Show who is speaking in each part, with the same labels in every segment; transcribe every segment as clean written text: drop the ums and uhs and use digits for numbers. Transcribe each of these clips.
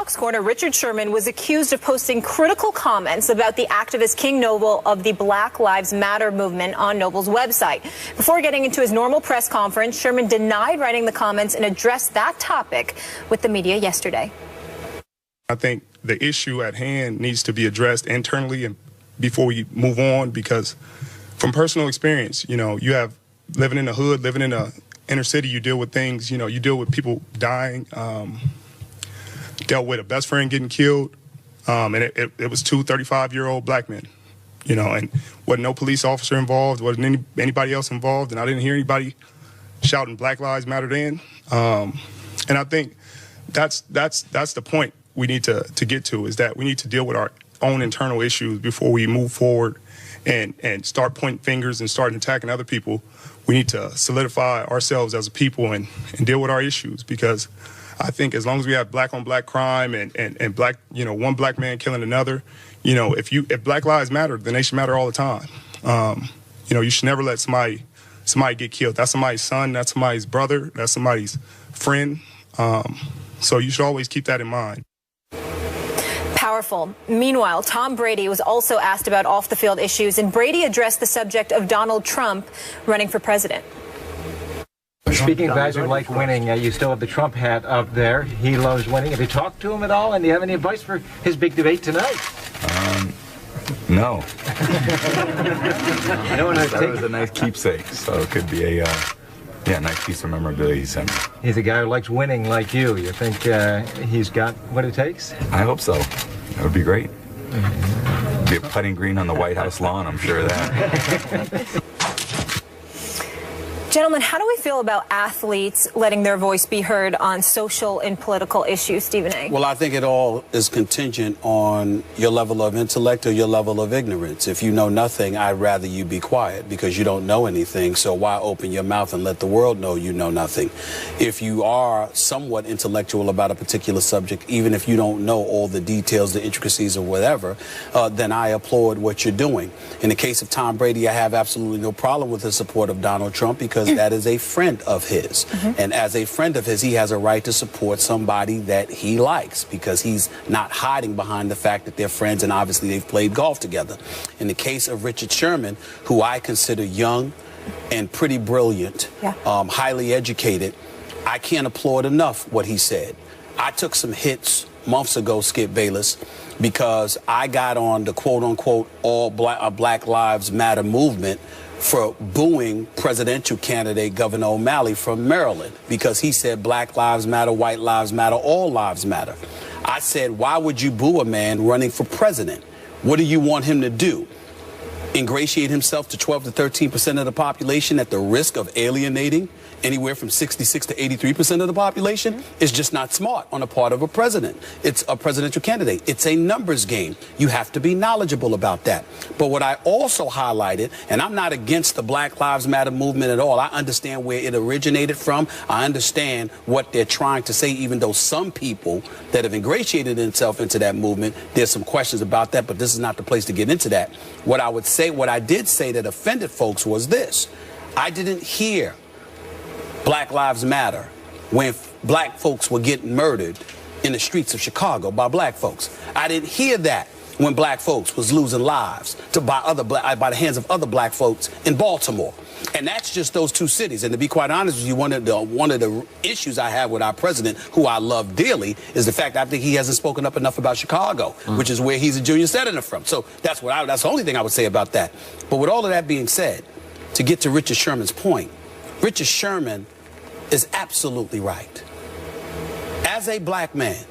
Speaker 1: Talks Corner, Richard Sherman was accused of posting critical comments about the activist King Noble of the Black Lives Matter movement on Noble's website. Before getting into his normal press conference, Sherman denied writing the comments and addressed that topic with the media yesterday.
Speaker 2: I think the issue at hand needs to be addressed internally and before we move on, because from personal experience, you have living in the hood, living in the inner city, you deal with things, you deal with people dying, dealt with a best friend getting killed, and it was two 35-year-old black men, and wasn't no police officer involved, wasn't anybody else involved, and I didn't hear anybody shouting Black Lives Matter then. And I think that's the point we need to get to, is that we need to deal with our own internal issues before we move forward and start pointing fingers and start attacking other people. We need to solidify ourselves as a people and deal with our issues, because I think as long as we have black on black crime and black, one black man killing another, if Black Lives Matter, then they should matter all the time. You should never let somebody get killed. That's somebody's son, that's somebody's brother, that's somebody's friend. So you should always keep that in mind.
Speaker 1: Powerful. Meanwhile, Tom Brady was also asked about off-the-field issues, and Brady addressed the subject of Donald Trump running for president.
Speaker 3: Speaking of guys who like winning, you still have the Trump hat up there. He loves winning. Have you talked to him at all? And do you have any advice for his big debate tonight?
Speaker 4: No. That was a nice keepsake, so it could be a nice piece of memorabilia he sent me.
Speaker 3: He's a guy who likes winning like you. You think he's got what it takes?
Speaker 4: I hope so. That would be great. Be a putting green on the White House lawn, I'm sure of that.
Speaker 1: Gentlemen, how do we feel about athletes letting their voice be heard on social and political issues, Stephen A?
Speaker 5: Well, I think it all is contingent on your level of intellect or your level of ignorance. If you know nothing, I'd rather you be quiet, because you don't know anything. So why open your mouth and let the world know you know nothing? If you are somewhat intellectual about a particular subject, even if you don't know all the details, the intricacies, or whatever, then I applaud what you're doing. In the case of Tom Brady, I have absolutely no problem with the support of Donald Trump, because that is a friend of his. And as a friend of his, he has a right to support somebody that he likes, because he's not hiding behind the fact that they're friends, and obviously they've played golf together. In the case of Richard Sherman, who I consider young and pretty brilliant, highly educated, I can't applaud enough what he said. I took some hits months ago, Skip Bayless, because I got on the quote-unquote Black Lives Matter movement for booing presidential candidate Governor O'Malley from Maryland, because he said Black Lives Matter, white lives matter, all lives matter. I said, why would you boo a man running for president? What do you want him to do? Ingratiate himself to 12 to 13% of the population at the risk of alienating anywhere from 66 to 83% of the population? Is just not smart on the part of a president. It's a presidential candidate. It's a numbers game. You have to be knowledgeable about that. But what I also highlighted, and I'm not against the Black Lives Matter movement at all. I understand where it originated from. I understand what they're trying to say, even though some people that have ingratiated themselves into that movement, there's some questions about that, but this is not the place to get into that. What I did say that offended folks was this. I didn't hear Black Lives Matter when black folks were getting murdered in the streets of Chicago by black folks. I didn't hear that when black folks was losing lives by the hands of other black folks in Baltimore. And that's just those two cities. And to be quite honest with you, one of the issues I have with our president, who I love dearly, is the fact that I think he hasn't spoken up enough about Chicago, which is where he's a junior senator from. So that's the only thing I would say about that. But with all of that being said, to get to Richard Sherman's point, Richard Sherman is absolutely right. As a black man,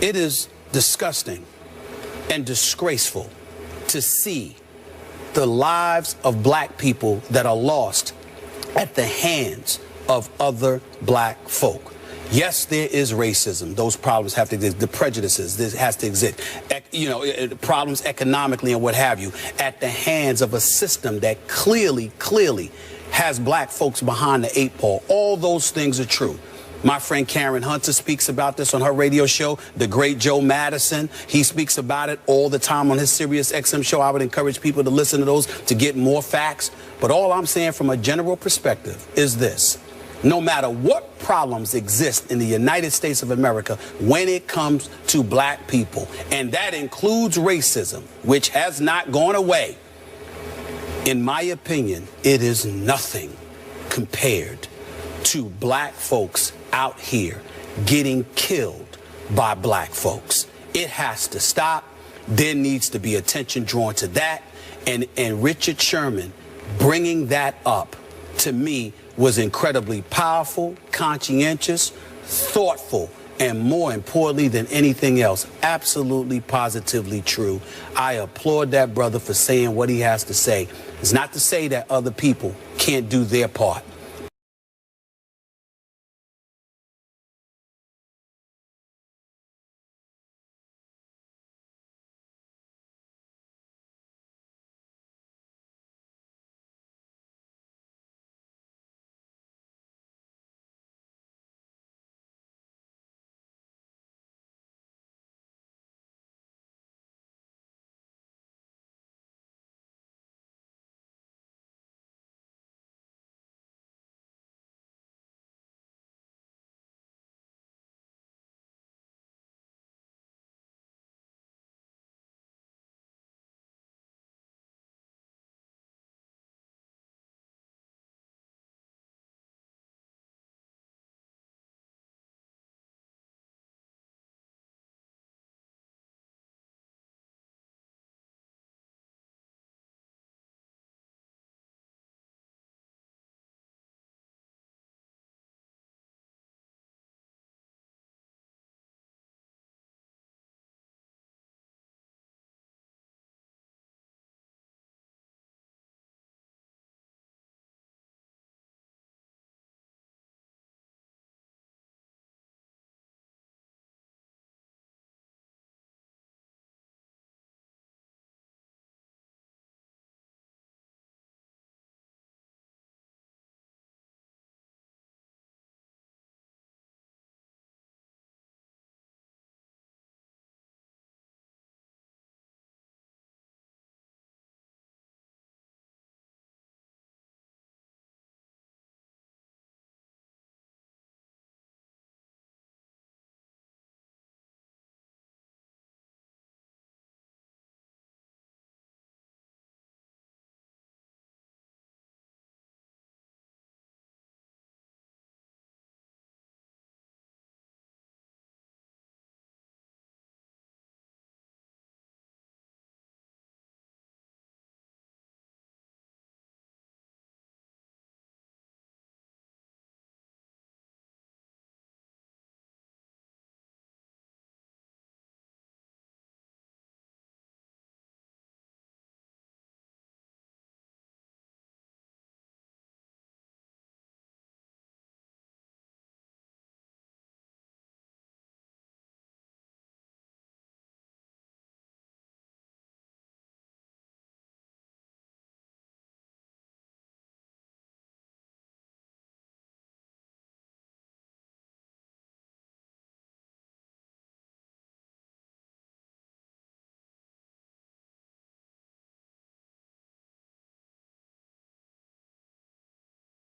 Speaker 5: it is disgusting and disgraceful to see the lives of black people that are lost at the hands of other black folk. Yes, there is racism. Those problems have to exist. The prejudices, this has to exist. Problems economically and what have you, at the hands of a system that clearly has black folks behind the eight ball. All those things are true. My friend Karen Hunter speaks about this on her radio show. The great Joe Madison, he speaks about it all the time on his Sirius XM show. I would encourage people to listen to those to get more facts. But all I'm saying from a general perspective is this. no matter what problems exist in the United States of America when it comes to black people, and that includes racism, which has not gone away, in my opinion, it is nothing compared to black folks out here getting killed by black folks. It has to stop. There needs to be attention drawn to that. And Richard Sherman bringing that up, to me, was incredibly powerful, conscientious, thoughtful, and more importantly than anything else, absolutely, positively true. I applaud that brother for saying what he has to say. It's not to say that other people can't do their part,